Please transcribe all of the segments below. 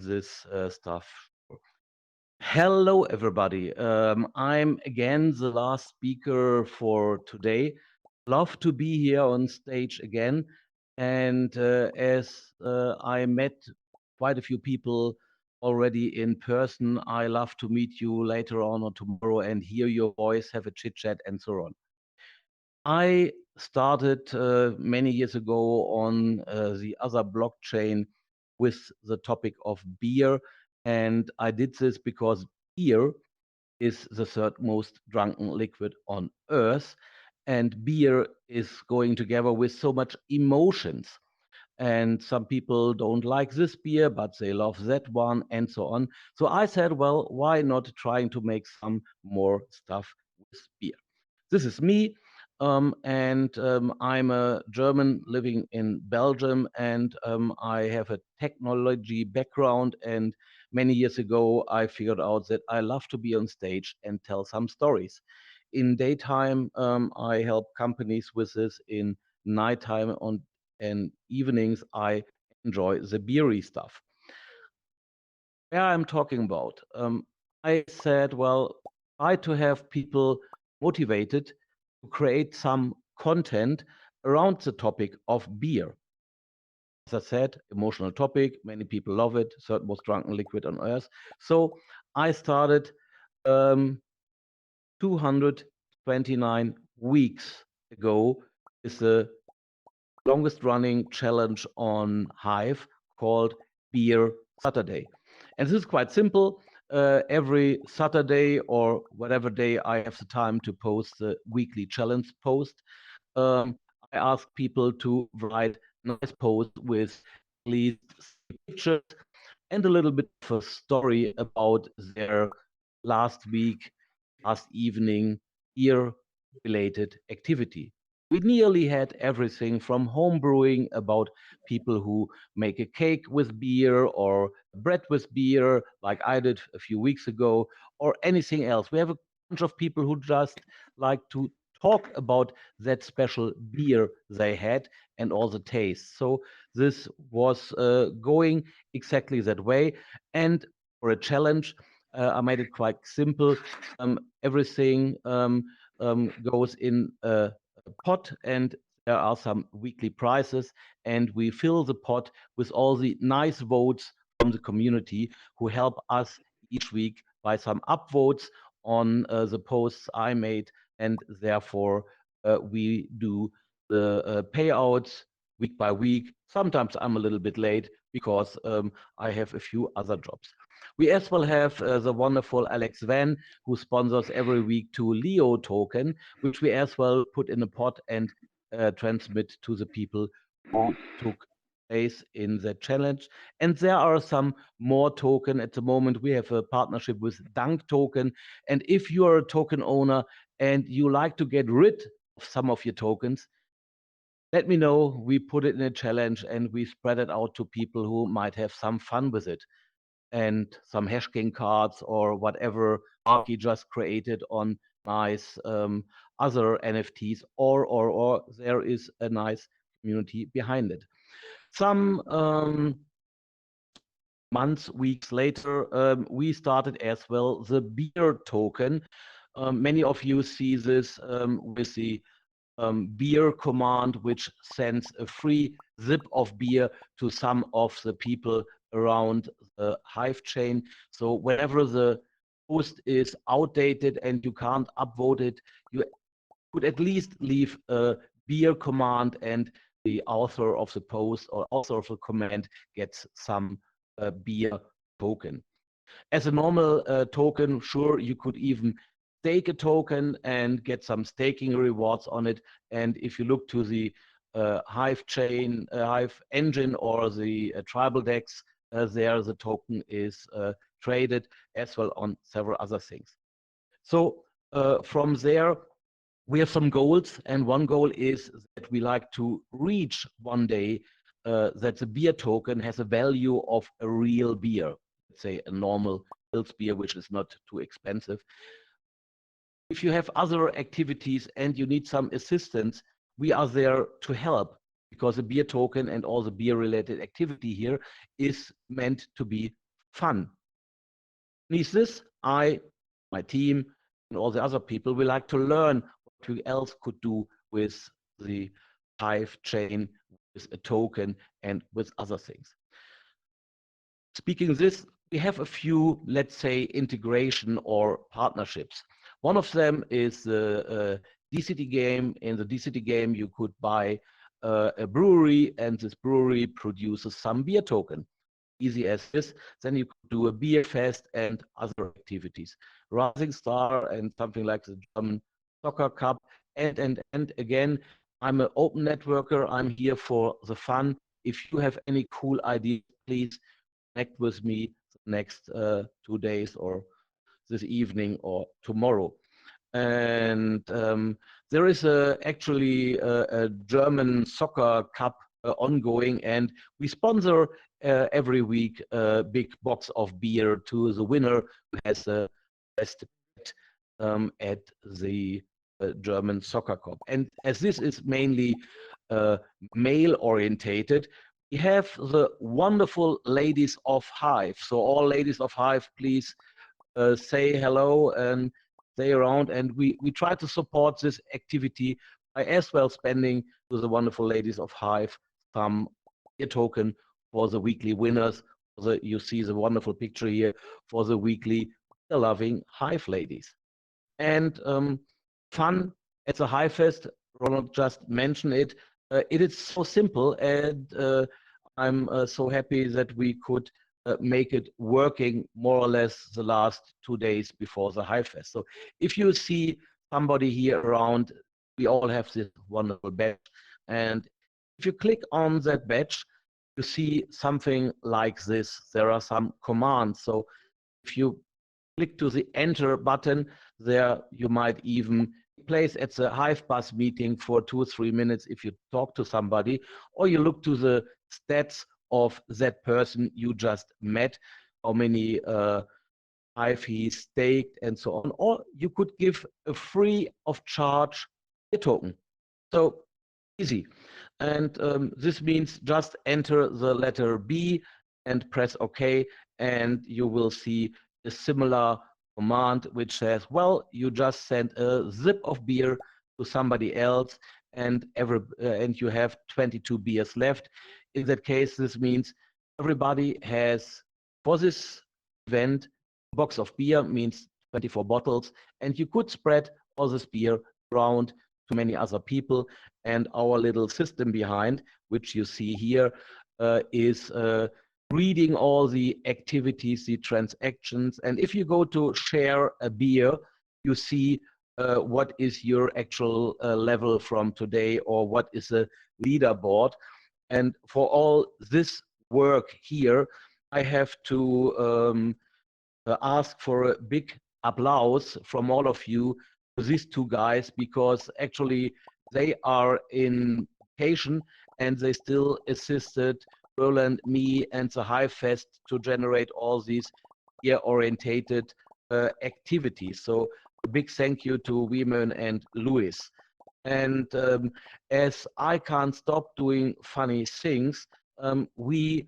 this stuff. Hello, everybody. I'm again the last speaker for today. Love to be here on stage again. And as I met quite a few people already in person, I love to meet you later on or tomorrow and hear your voice, have a chit chat, and so on. I started many years ago on the other blockchain with the topic of beer. And I did this because beer is the third most drunken liquid on earth. And beer is going together with so much emotions. And some people don't like this beer, but they love that one, and so on. So I said, well, why not trying to make some more stuff with beer? This is me, and I'm a German living in Belgium, and I have a technology background. And many years ago, I figured out that I love to be on stage and tell some stories. In daytime, I help companies with this. In nighttime and evenings, I enjoy the beery stuff. Where I'm talking about, I said, well, try to have people motivated to create some content around the topic of beer. As I said, emotional topic, many people love it, third most drunken liquid on earth. So I started 229 weeks ago is the longest running challenge on Hive called Beer Saturday. And this is quite simple. Every Saturday or whatever day I have the time to post the weekly challenge post, I ask people to write nice posts with at least pictures and a little bit of a story about their last week, last evening, beer-related activity. We nearly had everything from home brewing, about people who make a cake with beer or bread with beer, like I did a few weeks ago, or anything else. We have a bunch of people who just like to talk about that special beer they had and all the tastes. So this was going exactly that way. And for a challenge, I made it quite simple. Everything goes in a pot, and there are some weekly prizes, and we fill the pot with all the nice votes from the community who help us each week by some upvotes on the posts I made, and therefore we do the payouts week by week. Sometimes I'm a little bit late because I have a few other jobs. We as well have the wonderful Alex Van, who sponsors every week to Leo token, which we as well put in a pot and transmit to the people who took place in the challenge. And there are some more token at the moment. We have a partnership with Dunk Token. And if you are a token owner and you like to get rid of some of your tokens, let me know. We put it in a challenge and we spread it out to people who might have some fun with it. And some hashking cards or whatever Arky just created on nice other NFTs, or there is a nice community behind it. Some months, weeks later, we started as well the beer token. Many of you see this with the beer command, which sends a free zip of beer to some of the people around the Hive chain. So whenever the post is outdated and you can't upvote it, you could at least leave a beer command, and the author of the post or author of the comment gets some beer token. As a normal token, sure, you could even stake a token and get some staking rewards on it. And if you look to the Hive chain, Hive engine, or the tribal decks, there the token is traded as well on several other things. So from there, we have some goals, and one goal is that we like to reach one day that the beer token has a value of a real beer, let's say a normal Pils beer, which is not too expensive. If you have other activities and you need some assistance, we are there to help, because a beer token and all the beer related activity here is meant to be fun. Beneath this, I, my team, and all the other people, we like to learn what we else could do with the Hive chain, with a token, and with other things. Speaking of this, we have a few, let's say, integration or partnerships. One of them is the DCT game. In the DCT game, you could buy a brewery, and this brewery produces some beer token. Easy as this. Then you could do a beer fest and other activities. Rising Star and something like the German Soccer Cup. And again, I'm an open networker. I'm here for the fun. If you have any cool ideas, please connect with me the next 2 days or this evening or tomorrow. And there is actually a German soccer cup ongoing, and we sponsor every week a big box of beer to the winner who has the best at the German soccer cup. And as this is mainly male orientated, we have the wonderful ladies of Hive. So all ladies of Hive, please say hello and stay around. And we try to support this activity by as well spending to the wonderful ladies of Hive some token for the weekly winners. You see the wonderful picture here for the weekly loving Hive ladies. And fun at the HiveFest, Ronald just mentioned it. It is so simple, and I'm so happy that we could make it working more or less the last 2 days before the HiveFest. So if you see somebody here around, we all have this wonderful badge. And if you click on that badge, you see something like this. There are some commands. So if you click to the enter button, there you might even place at the Hive bus meeting for 2 or 3 minutes if you talk to somebody, or you look to the stats of that person you just met, how many Hive he staked and so on, or you could give a free of charge token. So easy. And this means just enter the letter B and press OK, and you will see a similar command which says, well, you just sent a zip of beer to somebody else, and you have 22 beers left. In that case, this means everybody has, for this event, a box of beer means 24 bottles, and you could spread all this beer around to many other people. And our little system behind, which you see here, is reading all the activities, the transactions. And if you go to share a beer, you see what is your actual level from today, or what is the leaderboard. And for all this work here, I have to ask for a big applause from all of you to these two guys, because actually they are in vacation and they still assisted Roland, me, and the HiveFest to generate all these gear-orientated activities. So a big thank you to Wieman and Louis. And as I can't stop doing funny things, we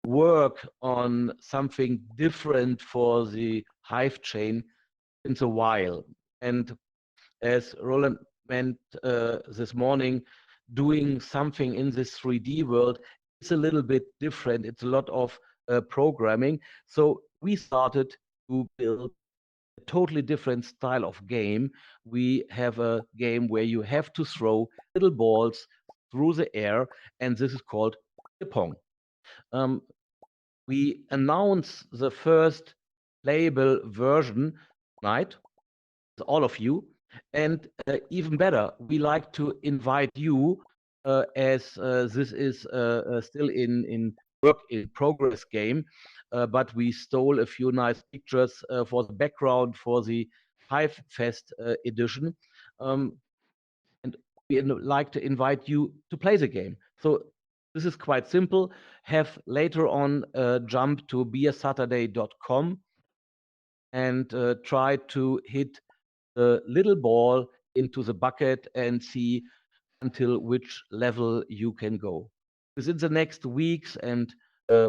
work on something different for the Hive chain since a while. And as Roland meant this morning, doing something in this 3D world is a little bit different. It's a lot of programming. So we started to build a totally different style of game. We have a game where you have to throw little balls through the air, and this is called beer pong. We announce the first playable version tonight, all of you. And even better, we like to invite you, as this is still in work in progress game, but we stole a few nice pictures for the background for the HiveFest edition. And we like to invite you to play the game. So this is quite simple. Have later on jump to beersaturday.com and try to hit the little ball into the bucket and see until which level you can go. Within the next weeks and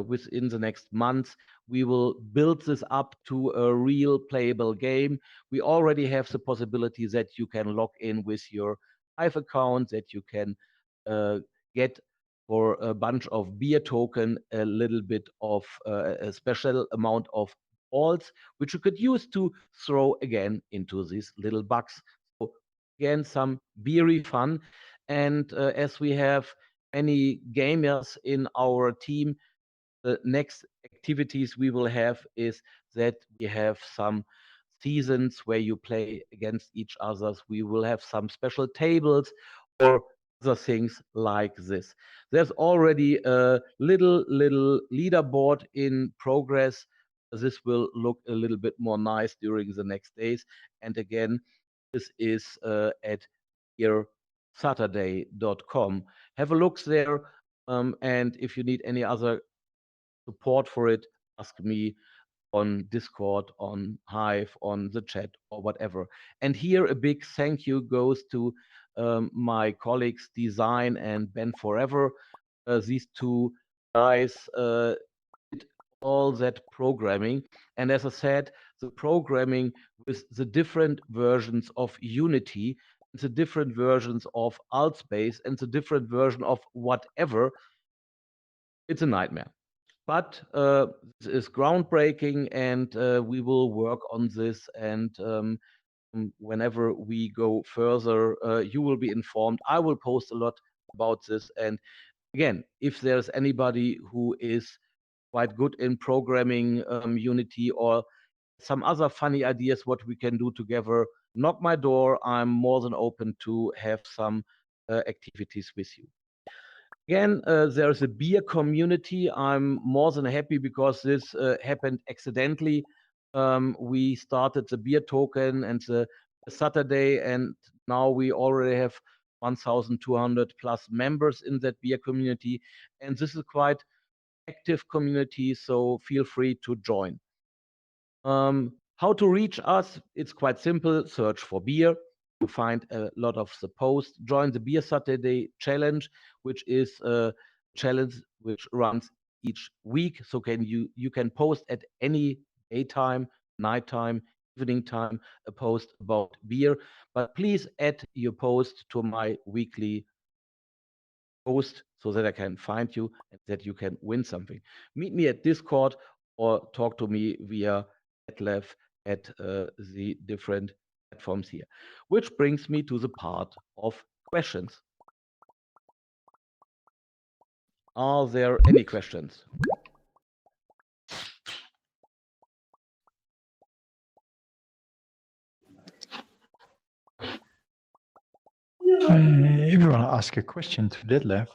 within the next months, we will build this up to a real playable game. We already have the possibility that you can log in with your Hive account, that you can get for a bunch of beer token a little bit of a special amount of balls, which you could use to throw again into these little bugs. So again, some beery fun. And as we have many gamers in our team, the next activities we will have is that we have some seasons where you play against each others. We will have some special tables or other things like this. There's already a little leaderboard in progress. This will look a little bit more nice during the next days. And again, this is at heresaturday.com. Have a look there. And if you need any other support for it, ask me on Discord, on Hive, on the chat, or whatever. And here a big thank you goes to my colleagues Design and Ben Forever. These two guys did all that programming. And as I said, the programming with the different versions of Unity, the different versions of Altspace, and the different version of whatever, it's a nightmare. But this is groundbreaking, and we will work on this. And whenever we go further, you will be informed. I will post a lot about this. And again, if there's anybody who is quite good in programming Unity or some other funny ideas what we can do together, knock my door. I'm more than open to have some activities with you. Again, there's a beer community. I'm more than happy because this happened accidentally. We started the beer token and the Saturday, and now we already have 1,200 plus members in that beer community. And this is quite active community, so feel free to join. How to reach us? It's quite simple. Search for beer. You find a lot of the posts. Join the Beer Saturday challenge, which is a challenge which runs each week. So you can post at any daytime, nighttime, evening time, a post about beer. But please add your post to my weekly post so that I can find you and that you can win something. Meet me at Discord or talk to me via detlev at the different platforms here. Which brings me to the part of questions. Are there any questions? If you want to ask a question to detlev,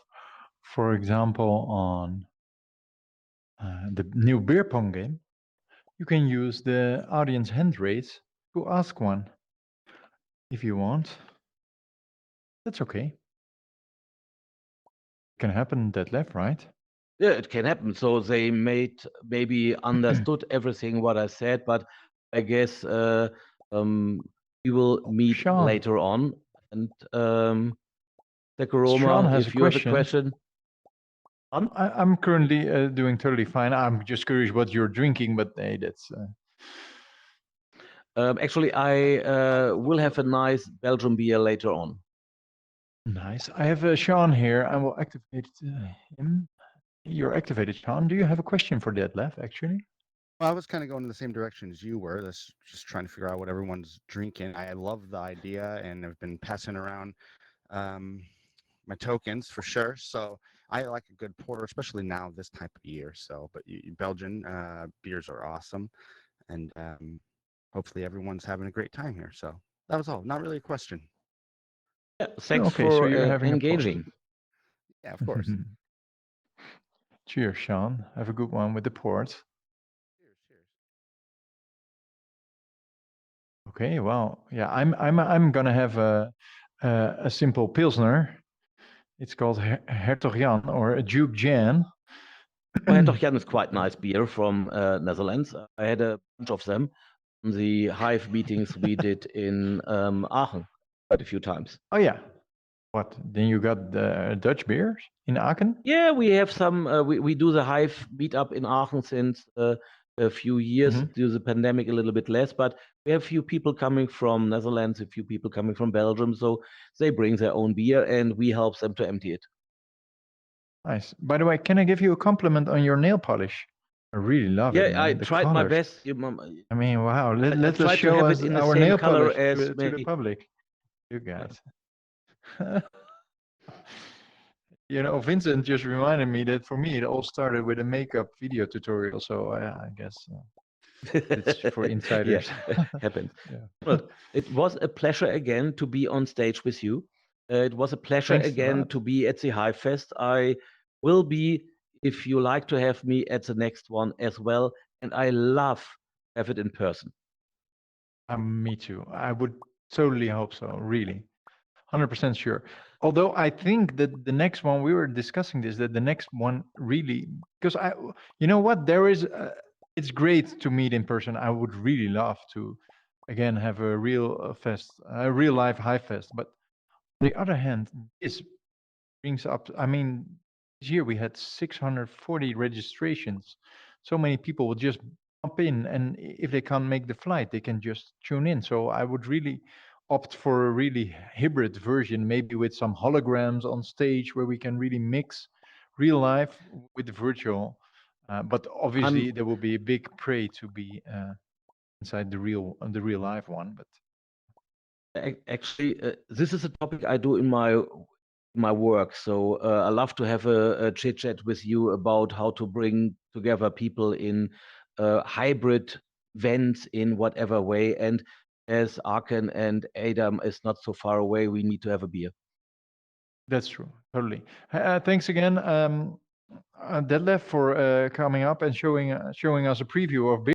for example, on the new beer pong game, you can use the audience hand raise to ask one. If you want, that's okay. It can happen detlev, right? Yeah, it can happen. So they maybe understood everything what I said, but I guess we will meet Sean. later on. And Sean Sekuroma, has if you have a question. I'm currently doing totally fine. I'm just curious what you're drinking, but hey, that's... Actually, I will have a nice Belgian beer later on. Nice. I have Sean here. I will activate him. You're activated, Sean. Do you have a question for detlev, actually? Well, I was kind of going in the same direction as you were. That's just trying to figure out what everyone's drinking. I love the idea, and I've been passing around my tokens for sure. So I like a good porter, especially now this type of year. So, but Belgian beers are awesome, and hopefully everyone's having a great time here. So that was all. Not really a question. Yeah, thanks Okay, for so you're having engaging. Yeah, of course. Cheers, Sean. Have a good one with the port. Cheers, cheers. Okay, well, yeah, I'm gonna have a simple pilsner. It's called Hertog Jan or a Duke Jan. Oh, Hertog Jan is quite nice beer from Netherlands. I had a bunch of them on the Hive meetings we did in Aachen quite a few times. Oh yeah. What? Then you got the Dutch beers in Aachen? Yeah, we have some. We do the Hive meetup in Aachen since a few years Mhm. due to the pandemic, a little bit less, but we have a few people coming from Netherlands, a few people coming from Belgium, so they bring their own beer and we help them to empty it. Nice. By the way, can I give you a compliment on your nail polish? I really love it, Yeah, man. I The tried my colors. best. I mean, wow. Let us tried to show have us it in the our same nail color polish as to the maybe. public. You guys. You know, Vincent just reminded me that for me, it all started with a makeup video tutorial. So I guess it's for insiders. Yeah, happens. Yeah. But it was a pleasure again to be on stage with you. It was a pleasure Thanks a again lot. to be at the HiveFest. I will be, if you like to have me, at the next one as well. And I love have it in person. Me too. I would totally hope so. Really, 100% sure. Although I think that the next one, we were discussing this, that the next one really, because you know what, it's great to meet in person. I would really love to, again, have a real a real life HiveFest. But on the other hand, this brings up, I mean, this year we had 640 registrations. So many people will just jump in, and if they can't make the flight, they can just tune in. So I would really opt for a really hybrid version, maybe with some holograms on stage where we can really mix real life with virtual. But obviously, there will be a big prey to be inside the real life one. But actually, this is a topic I do in my work. So I love to have a chit chat with you about how to bring together people in hybrid events in whatever way. And as Arkan and Adam is not so far away, we need to have a beer. that's true, totally. Thanks again, Detlev, for coming up and showing us a preview of